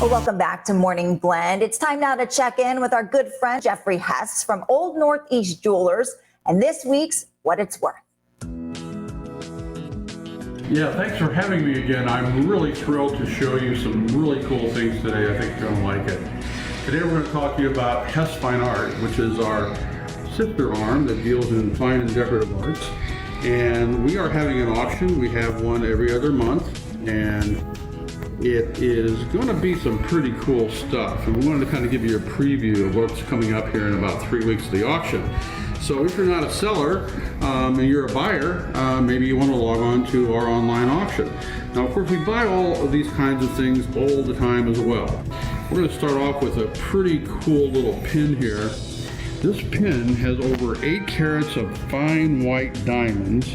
Well, welcome back to Morning Blend. It's time now to check in with our good friend Jeffrey Hess from Old Northeast Jewelers and this week's What It's Worth. Yeah, thanks for having me again. I'm really thrilled to show you some really cool things today. I think you're going to like it. Today we're going to talk to you about Hess Fine Art, which is our sister arm that deals in fine and decorative arts. And we are having an auction. We have one every other month, and it is going to be some pretty cool stuff. And we wanted to kind of give you a preview of what's coming up here in about 3 weeks of the auction. So if you're not a seller and you're a buyer, maybe you want to log on to our online auction. Now, of course, we buy all of these kinds of things all the time as well. We're going to start off with a pretty cool little pin here. This pin has over 8 carats of fine white diamonds.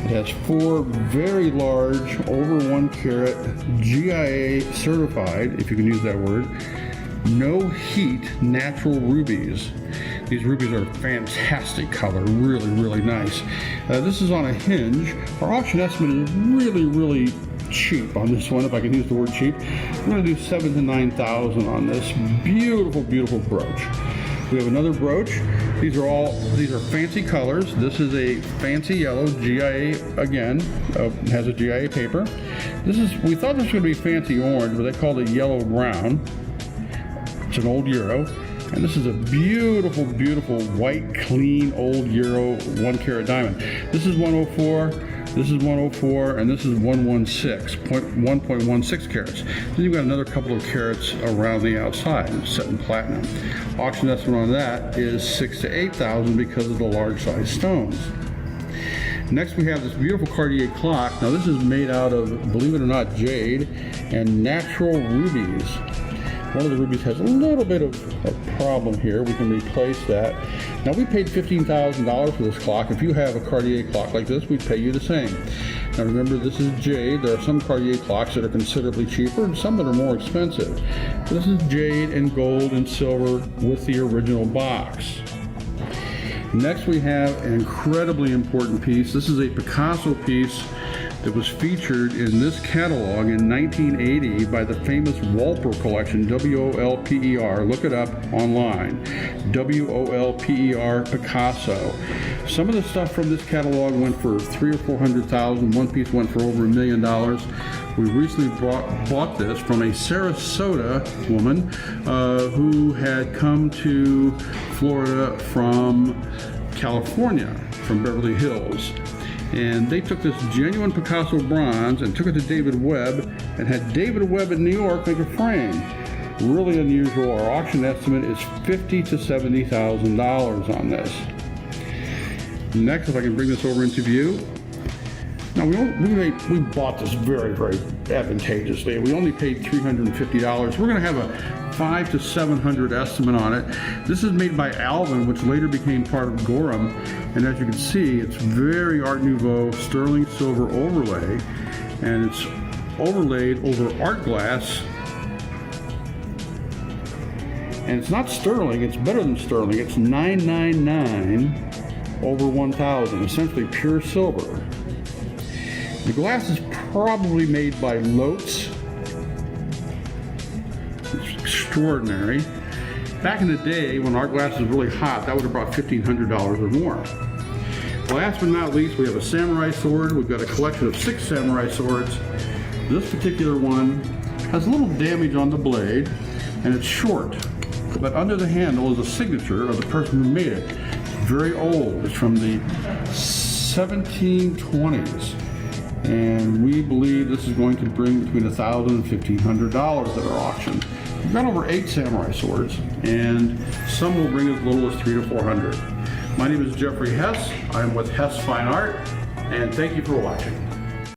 It has 4 very large, over 1 carat, GIA certified, if you can use that word, no heat natural rubies. These rubies are a fantastic color, really, really nice. This is on a hinge. Our auction estimate is really, really cheap on this one, if I can use the word cheap. We're going to do $7,000 to $9,000 on this beautiful, beautiful brooch. We have another brooch. These are fancy colors. This is a fancy yellow GIA, again, has a GIA paper. We thought this was going to be fancy orange, but they called it yellow brown. It's an old euro. And this is a beautiful, beautiful white, clean, old euro 1 carat diamond. This is 104, this is 104, and this is 1.16 carats. Then you've got another couple of carats around the outside, set in platinum. Auction estimate on that is $6,000 to $8,000 because of the large size stones. Next we have this beautiful Cartier clock. Now this is made out of, believe it or not, jade and natural rubies. One of the rubies has a little bit of a problem here. We can replace that. Now we paid $15,000 for this clock. If you have a Cartier clock like this, we'd pay you the same. Now remember, this is jade. There are some Cartier clocks that are considerably cheaper and some that are more expensive. This is jade and gold and silver with the original box. Next we have an incredibly important piece. This is a Picasso piece that was featured in this catalog in 1980 by the famous Wolper collection, W-O-L-P-E-R. Look it up online, W-O-L-P-E-R Picasso. Some of the stuff from this catalog went for $300,000 or $400,000. One piece went for over $1 million. We recently bought this from a Sarasota woman who had come to Florida from California, from Beverly Hills. And they took this genuine Picasso bronze and took it to David Webb and had David Webb in New York make a frame. Really unusual. Our auction estimate is $50,000 to $70,000 on this. Next, if I can bring this over into view. Now we bought this very, very advantageously. We only paid $350. We're going to have a $500 to $700 estimate on it. This is made by Alvin, which later became part of Gorham. And as you can see, it's very Art Nouveau sterling silver overlay, and it's overlaid over art glass. And it's not sterling, it's better than sterling. It's 999 over 1,000, essentially pure silver. The glass is probably made by Lotes. It's extraordinary. Back in the day, when art glass was really hot, that would have brought $1,500 or more. Last but not least, we have a samurai sword. We've got a collection of 6 samurai swords. This particular one has a little damage on the blade, and it's short. But under the handle is a signature of the person who made it. It's very old. It's from the 1720s. And we believe this is going to bring between $1,000 and $1,500 at our auction. We've got over 8 samurai swords, and some will bring as little as $300 to $400. My name is Jeffrey Hess. I'm with Hess Fine Art, and thank you for watching.